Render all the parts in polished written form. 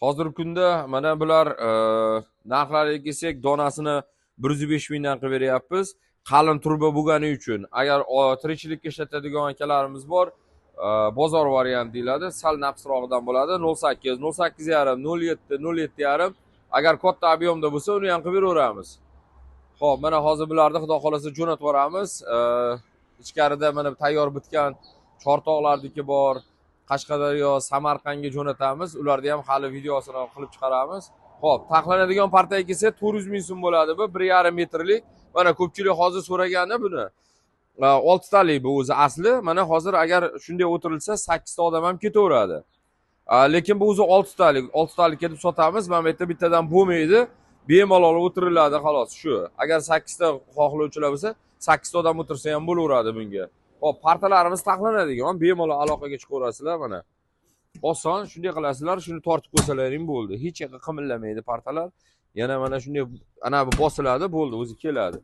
Hozirgi kunda mana bular narxlariga kelsak, donasini 105 mingdan qilib beryapmiz. Qalin turba bo'lgani uchun. Agar tirikchilikka ishlatadigan akalarimiz bor, bozor variant deyiladi. Sal nafsrog'idan bo'ladi. 08, 08,5, 07, 07,5. Agar katta ob'yomda bo'lsa, uni ham qilib beraveramiz. Xo'p, mana hozir bularni xudo xolasa jo'natib yuboramiz. Ichkarida mana tayyor bitgan chortoqlardiki bor. Qashqadaryo, Samarqandga jo'natamiz. Ularni ham hali videosini qilib chiqaramiz. Xo'p, taxlanadigan partiyaga kelsa 400 ming so'm bo'ladi bu, 1,5 metrlik. Mana ko'pchilik hozir so'ragani buni. 6 talik bu o'zi asli. Mana hozir agar shunday o'tirilsa 8 ta odam ham ketaveradi. Lekin bu o'zi 6 talik. 6 talikka deb sotamiz. Mana bu yerda bittadan bo'lmaydi. Bemalol o'tiriladi xolos shu. Agar 8 ta xohlovchilar bo'lsa, 8 ta odam o'tirsa ham bo'laveradi bunga. Hop, partalarimiz taxlanadigan, bemalol aloqaga chiqaverasizlar mana. Oson, shunday qilasizlar, shuni tortib qo'ysalaring bo'ldi. Hech yoqqa qimillamaydi partalar. Yana mana shunday ana bu bosiladi, bo'ldi, o'zi keladi.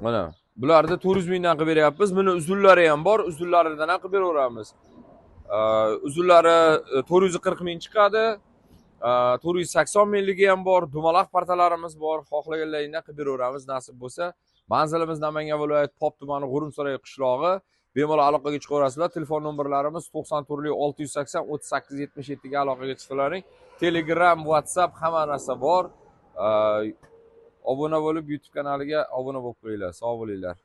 Mana bularni 400 mingdan qilib beryapmiz. Buni uzunlari ham bor, uzunlaridan ham qilib beraveramiz. Uzunlari 440 ming chiqadi. 480 mingligi ham bor, dumaloq partalarimiz bor. Xohlaganlaringdan qilib beraveramiz nasib bo'lsa. Manzilimiz Namangan viloyati Pop tumani G'urumsaroy qishlog'i. Bemalol aloqaga chiqaverasizlar. Telefon nomerlarimiz 94 680 38 77 ga aloqaga chiqsalaring. Telegram, WhatsApp hamma narsa bor. Obuna bo'lib YouTube kanaliga obuna bo'lib qo'yinglar. Sog' bo'linglar.